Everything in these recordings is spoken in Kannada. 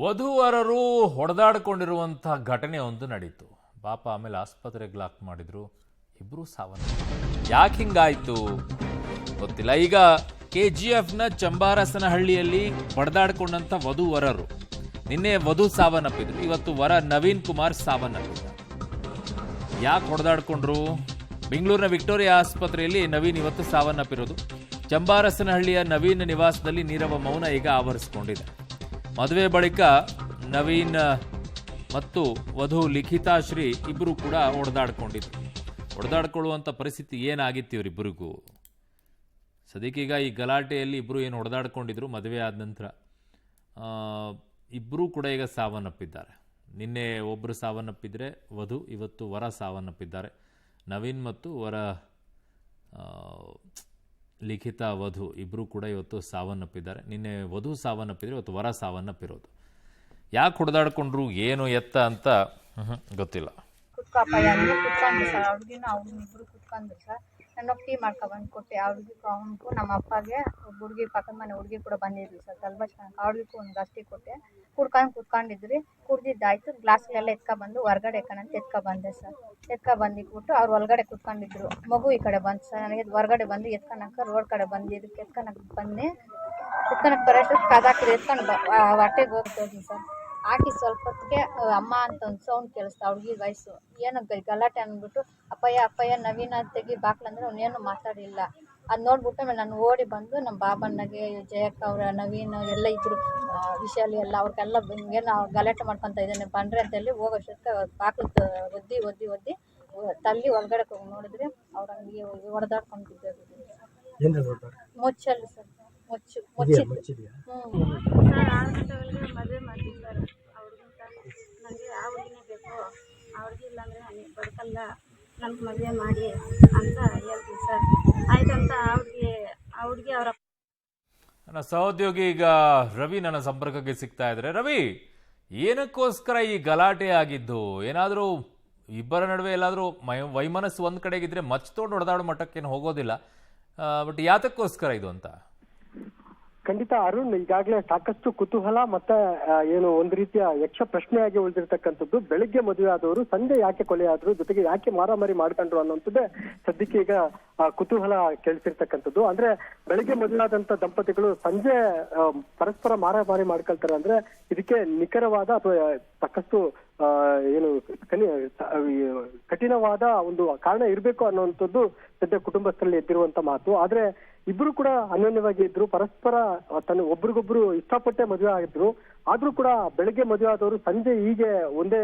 ವಧುವರರು ಹೊಡೆದಾಡಿಕೊಂಡಿರುವಂತಹ ಘಟನೆ ಒಂದು ನಡೀತು. ಪಾಪ ಆಮೇಲೆ ಆಸ್ಪತ್ರೆಗೆ ಲಾಕ್ ಮಾಡಿದ್ರು. ಇಬ್ರು ಸಾವನ್ನಪ್ಪಿದ್ರು. ಯಾಕೆ ಹಿಂಗಾಯ್ತು ಗೊತ್ತಿಲ್ಲ. ಈಗ KGFನ ಚಂಬಾರಸನಹಳ್ಳಿಯಲ್ಲಿ ಹೊಡೆದಾಡಿಕೊಂಡಂತ ವಧುವರರು ನಿನ್ನೆ ವಧು ಸಾವನ್ನಪ್ಪಿದ್ರು. ಇವತ್ತು ವರ ನವೀನ್ ಕುಮಾರ್ ಸಾವನ್ನಪ್ಪಿದ್ರು. ಯಾಕೆ ಹೊಡೆದಾಡ್ಕೊಂಡ್ರು? ಬೆಂಗಳೂರಿನ ವಿಕ್ಟೋರಿಯಾ ಆಸ್ಪತ್ರೆಯಲ್ಲಿ ನವೀನ್ ಇವತ್ತು ಸಾವನ್ನಪ್ಪಿರೋದು. ಚಂಬಾರಸನಹಳ್ಳಿಯ ನವೀನ್ ನಿವಾಸದಲ್ಲಿ ನೀರವ ಮೌನ ಈಗ ಆವರಿಸಿಕೊಂಡಿದೆ. ಮದುವೆ ಬಳಿಕ ನವೀನ್ ಮತ್ತು ವಧು ಲಿಖಿತಾಶ್ರೀ ಇಬ್ಬರು ಕೂಡ ಹೊಡೆದಾಡ್ಕೊಳ್ಳುವಂಥ ಪರಿಸ್ಥಿತಿ ಏನಾಗಿತ್ತು ಇವರಿಬ್ಬರಿಗೂ? ಸದ್ಯಕ್ಕೀಗ ಈ ಗಲಾಟೆಯಲ್ಲಿ ಇಬ್ಬರು ಏನು ಹೊಡೆದಾಡ್ಕೊಂಡಿದ್ರು ಮದುವೆ ಆದ ನಂತರ ಇಬ್ಬರೂ ಕೂಡ ಈಗ ಸಾವನ್ನಪ್ಪಿದ್ದಾರೆ. ನಿನ್ನೆ ಒಬ್ಬರು ಸಾವನ್ನಪ್ಪಿದ್ರೆ ವಧು, ಇವತ್ತು ವರ ಸಾವನ್ನಪ್ಪಿದ್ದಾರೆ. ನವೀನ್ ಮತ್ತು ವರ ಲಿಖಿತ ವಧು ಇಬ್ಬರು ಕೂಡ ಇವತ್ತು ಸಾವನ್ನಪ್ಪಿದ್ದಾರೆ. ನಿನ್ನೆ ವಧು ಸಾವನ್ನಪ್ಪಿದ್ರೆ ಇವತ್ತು ವರ ಸಾವನ್ನಪ್ಪಿರೋದು. ಯಾಕೆ ಹೊಡೆದಾಡ್ಕೊಂಡ್ರು, ಏನು ಎತ್ತ ಅಂತ ಗೊತ್ತಿಲ್ಲ. ನಾನು ಟೀ ಮಾಡ್ಕೊಬಂದು ಕೊಟ್ಟೆ. ಅವ್ರಿಗೆ ಅವನಿಗೂ ನಮ್ಮ ಅಪ್ಪಗೆ ಹುಡುಗಿ ಪಕ್ಕದ ಮನೆ ಹುಡುಗಿ ಕೂಡ ಬಂದಿದ್ವಿ ಸರ್. ತಲ್ಬಾಷ್ ಅವ್ರಿಗೂ ಒಂದು ಗಸ್ಟಿ ಕೊಟ್ಟೆ. ಕುತ್ಕೊಂಡಿದ್ರಿ. ಕುಡ್ದಿದ್ದಾಯ್ತು. ಗ್ಲಾಸ್ಗಳೆಲ್ಲ ಎತ್ಕೊಬಂದು ಹೊರಗಡೆ ಅಂತ ಬಂದೆ ಸರ್. ಬಂದಿಟ್ಬಿಟ್ಟು ಅವ್ರು ಒಳಗಡೆ ಕುತ್ಕೊಂಡಿದ್ರು. ಮಗು ಈ ಕಡೆ ಬಂತು ಸರ್. ನನಗೆ ಹೊರಗಡೆ ಬಂದು ಎತ್ಕೊಳಕ್ಕೆ ರೋಡ್ ಕಡೆ ಬಂದಿದ್ದಕ್ಕೆ ಎತ್ಕೊಳಕ್ಕೆ ಬರೋಷ್ಟು ಕದಾಕಿದ್ರು. ಹೊಟ್ಟೆಗೆ ಹೋಗಿ ಸರ್ ಹಾಕಿ ಸ್ವಲ್ಪ ಹೊತ್ತಿಗೆ ಅಮ್ಮ ಅಂತ ಒಂದು ಸೌಂಡ್ ಕೇಳಿಸ್ತಾ. ಹುಡುಗಿ ವಯಸ್ಸು ಏನು ಗಲಾಟೆ ಅಂದ್ಬಿಟ್ಟು ಅಪ್ಪಯ್ಯ ನವೀನ ತೆಗಿ ಬಾಕ್ಲಂದ್ರೆ ಅವನೇನು ಮಾತಾಡಿಲ್ಲ. ಅದು ನೋಡ್ಬಿಟ್ಟು ಆಮೇಲೆ ನಾನು ಓಡಿ ಬಂದು ನಮ್ಮ ಬಾಬಣ್ಣಗೆ, ಜಯಕ್ಕ ಅವರ, ನವೀನ್ ಎಲ್ಲ ಇದ್ರು ವಿಷಯಲ್ಲಿ ಎಲ್ಲ ಅವ್ರಿಗೆಲ್ಲ ಹಿಂಗೇನು ಗಲಾಟೆ ಮಾಡ್ಕೊತ ಇದ್ದಾನೆ ಬಂದ್ರೆ ಅಂತೇಳಿ ಹೋಗೋಷ್ಟಕ್ಕೆ ಬಾಕ್ಲು ಒದ್ದಿ ತಲ್ಲಿ ಒಳಗಡೆ ಹೋಗಿ ನೋಡಿದ್ರೆ ಅವ್ರು ಹಂಗೆ ಹೊಡೆದಾಡ್ಕೊಂಡಿದ್ದಾರೆ. ಮುಚ್ಚಲ್ಲಿ ಸರ್, ಮುಚ್ಚಿದ್ದು. ಮದುವೆ ಮಾಡ್ತೀವಿ ಸರ್. ಅವ್ರಿಗಿಂತ ನನಗೆ ಆ ಹುಡುಗಿನೇ ಬೇಕು, ಆ ಹುಡುಗಿ ಇಲ್ಲಾಂದರೆ ನನಗೆ ಬದುಕಲ್ಲ, ನನಗೆ ಮದುವೆ ಮಾಡಿ ಅಂತ ಹೇಳ್ತೀವಿ ಸರ್. ಆಯ್ತಂತ ಆ ಹುಡುಗಿ ಅವರ ನನ್ನ ಸಹೋದ್ಯೋಗಿ ಈಗ ರವಿ ನನ್ನ ಸಂಪರ್ಕಕ್ಕೆ ಸಿಗ್ತಾ ಇದ್ದಾರೆ. ರವಿ, ಏನಕ್ಕೋಸ್ಕರ ಈ ಗಲಾಟೆ ಆಗಿದ್ದು? ಏನಾದರೂ ಇಬ್ಬರ ನಡುವೆ ಎಲ್ಲಾದರೂ ವೈಮನಸ್ಸು ಒಂದು ಕಡೆಗಿದ್ರೆ ಮಚ್ಚತೋಡು ಹೊಡೆದಾಡೋ ಮಟ್ಟಕ್ಕೇನು ಹೋಗೋದಿಲ್ಲ. ಬಟ್ ಯಾತಕ್ಕೋಸ್ಕರ ಇದು ಅಂತ? ಖಂಡಿತ ಅರುಣ್, ಈಗಾಗಲೇ ಸಾಕಷ್ಟು ಕುತೂಹಲ ಮತ್ತೆ ಏನು ಒಂದು ರೀತಿಯ ಯಕ್ಷ ಪ್ರಶ್ನೆಯಾಗಿ ಉಳಿದಿರ್ತಕ್ಕಂಥದ್ದು. ಬೆಳಿಗ್ಗೆ ಮದುವೆ ಆದವರು ಸಂಜೆ ಯಾಕೆ ಕೊಲೆ ಆದ್ರು, ಜೊತೆಗೆ ಯಾಕೆ ಮಾರಾಮಾರಿ ಮಾಡ್ಕೊಂಡ್ರು ಅನ್ನೋಂಥದ್ದೇ ಸದ್ಯಕ್ಕೆ ಈಗ ಕುತೂಹಲ ಕೇಳಿಸಿರ್ತಕ್ಕಂಥದ್ದು. ಅಂದ್ರೆ ಬೆಳಿಗ್ಗೆ ಮದುವೆ ಆದಂತ ದಂಪತಿಗಳು ಸಂಜೆ ಪರಸ್ಪರ ಮಾರಾಮಾರಿ ಮಾಡ್ಕೊಳ್ತಾರೆ ಅಂದ್ರೆ ಇದಕ್ಕೆ ನಿಖರವಾದ ಅಥವಾ ಸಾಕಷ್ಟು ಏನು ಕಠಿಣವಾದ ಒಂದು ಕಾರಣ ಇರಬೇಕು ಅನ್ನುವಂಥದ್ದು ಸದ್ಯ ಕುಟುಂಬಸ್ಥರಲ್ಲಿ ಎದ್ದಿರುವಂತ ಮಾತು. ಆದ್ರೆ ಇಬ್ರು ಕೂಡ ಅನ್ಯೋನ್ಯವಾಗಿ ಇದ್ರು, ಪರಸ್ಪರ ಒಬ್ರಿಗೊಬ್ರು ಇಷ್ಟಪಟ್ಟೆ ಮದುವೆ ಆಗಿದ್ರು. ಆದ್ರೂ ಕೂಡ ಬೆಳಗ್ಗೆ ಮದುವೆ ಆದವರು ಸಂಜೆ ಹೀಗೆ ಒಂದೇ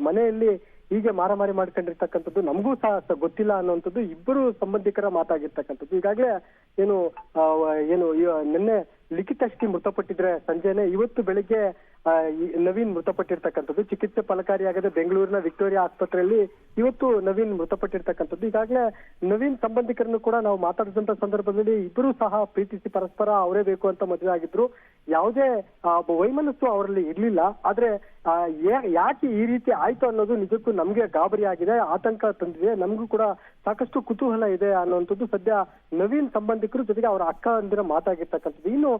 ಮನೆಯಲ್ಲಿ ಹೀಗೆ ಮಾರಾಮಾರಿ ಮಾಡ್ಕೊಂಡಿರ್ತಕ್ಕಂಥದ್ದು ನಮಗೂ ಸಹ ಗೊತ್ತಿಲ್ಲ ಅನ್ನುವಂಥದ್ದು ಇಬ್ಬರು ಸಂಬಂಧಿಕರ ಮಾತಾಗಿರ್ತಕ್ಕಂಥದ್ದು. ಈಗಾಗಲೇ ಏನು ನಿನ್ನೆ ಲಿಖಿತಶ್ರೀ ಮೃತಪಟ್ಟಿದ್ರೆ ಸಂಜೆನೆ, ಇವತ್ತು ಬೆಳಿಗ್ಗೆ ನವೀನ್ ಮೃತಪಟ್ಟಿರ್ತಕ್ಕಂಥದ್ದು. ಚಿಕಿತ್ಸೆ ಫಲಕಾರಿಯಾಗದೆ ಬೆಂಗಳೂರಿನ ವಿಕ್ಟೋರಿಯಾ ಆಸ್ಪತ್ರೆಯಲ್ಲಿ ಇವತ್ತು ನವೀನ್ ಮೃತಪಟ್ಟಿರ್ತಕ್ಕಂಥದ್ದು. ಈಗಾಗಲೇ ನವೀನ್ ಸಂಬಂಧಿಕರನ್ನು ಕೂಡ ನಾವು ಮಾತಾಡಿದಂತ ಸಂದರ್ಭದಲ್ಲಿ ಇಬ್ಬರು ಸಹ ಪ್ರೀತಿಸಿ ಪರಸ್ಪರ ಅವರೇ ಬೇಕು ಅಂತ ಮದುವೆ ಆಗಿದ್ರು. ಯಾವುದೇ ವೈಮನಸ್ಸು ಅವರಲ್ಲಿ ಇರ್ಲಿಲ್ಲ. ಆದ್ರೆ ಯಾಕೆ ಈ ರೀತಿ ಆಯ್ತು ಅನ್ನೋದು ನಿಜಕ್ಕೂ ನಮ್ಗೆ ಗಾಬರಿ ಆಗಿದೆ, ಆತಂಕ ತಂದಿದೆ. ನಮಗೂ ಕೂಡ ಸಾಕಷ್ಟು ಕುತೂಹಲ ಇದೆ ಅನ್ನುವಂಥದ್ದು ಸದ್ಯ ನವೀನ್ ಸಂಬಂಧಿಕರು ಜೊತೆಗೆ ಅವರ ಅಕ್ಕ ಅಂದಿರ ಮಾತಾಗಿರ್ತಕ್ಕಂಥದ್ದು. ಇನ್ನು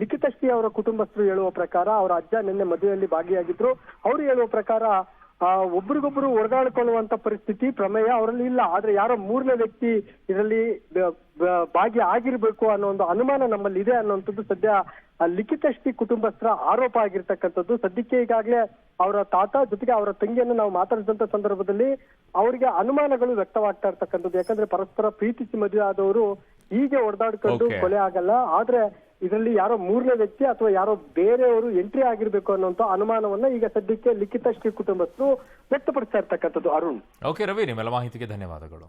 ಲಿಖಿತಶ್ರೀ ಅವರ ಕುಟುಂಬಸ್ಥರು ಹೇಳುವ ಪ್ರಕಾರ ಅವರ ಅಜ್ಜ ನಿನ್ನೆ ಮದುವೆಯಲ್ಲಿ ಭಾಗಿಯಾಗಿದ್ರು. ಅವರು ಹೇಳುವ ಪ್ರಕಾರ ಒಬ್ರಿಗೊಬ್ರು ಹೊಡೆದಾಡ್ಕೊಳ್ಳುವಂತ ಪರಿಸ್ಥಿತಿ ಪ್ರಮೇಯ ಅವರಲ್ಲಿ ಇಲ್ಲ. ಆದ್ರೆ ಯಾರೋ ಮೂರನೇ ವ್ಯಕ್ತಿ ಇದರಲ್ಲಿ ಭಾಗಿ ಆಗಿರ್ಬೇಕು ಅನ್ನೋ ಒಂದು ಅನುಮಾನ ನಮ್ಮಲ್ಲಿ ಇದೆ ಅನ್ನುವಂಥದ್ದು ಸದ್ಯ ಲಿಖಿತಶ್ರೀ ಕುಟುಂಬಸ್ಥರ ಆರೋಪ ಆಗಿರ್ತಕ್ಕಂಥದ್ದು. ಸದ್ಯಕ್ಕೆ ಈಗಾಗಲೇ ಅವರ ತಾತ ಜೊತೆಗೆ ಅವರ ತಂಗಿಯನ್ನು ನಾವು ಮಾತಾಡಿದಂತ ಸಂದರ್ಭದಲ್ಲಿ ಅವರಿಗೆ ಅನುಮಾನಗಳು ವ್ಯಕ್ತವಾಗ್ತಾ ಇರ್ತಕ್ಕಂಥದ್ದು. ಯಾಕಂದ್ರೆ ಪರಸ್ಪರ ಪ್ರೀತಿಸಿ ಮದುವೆ ಆದವರು ಹೀಗೆ ಹೊಡೆದಾಡ್ಕೊಂಡು ಕೊಲೆ ಆಗಲ್ಲ. ಆದ್ರೆ ಇದರಲ್ಲಿ ಯಾರೋ ಮೂರನೇ ವ್ಯಕ್ತಿ ಅಥವಾ ಯಾರೋ ಬೇರೆಯವರು ಎಂಟ್ರಿ ಆಗಿರ್ಬೇಕು ಅನ್ನುವಂತ ಅನುಮಾನವನ್ನ ಈಗ ಸದ್ಯಕ್ಕೆ ಲಿಖಿತಶ್ರೀ ಕುಟುಂಬಸ್ಥರು ವ್ಯಕ್ತಪಡಿಸ್ತಾ ಇರ್ತಕ್ಕಂಥದ್ದು. ಅರುಣ್. ಓಕೆ ರವಿ, ನಿಮ್ಮೆಲ್ಲ ಮಾಹಿತಿಗೆ ಧನ್ಯವಾದಗಳು.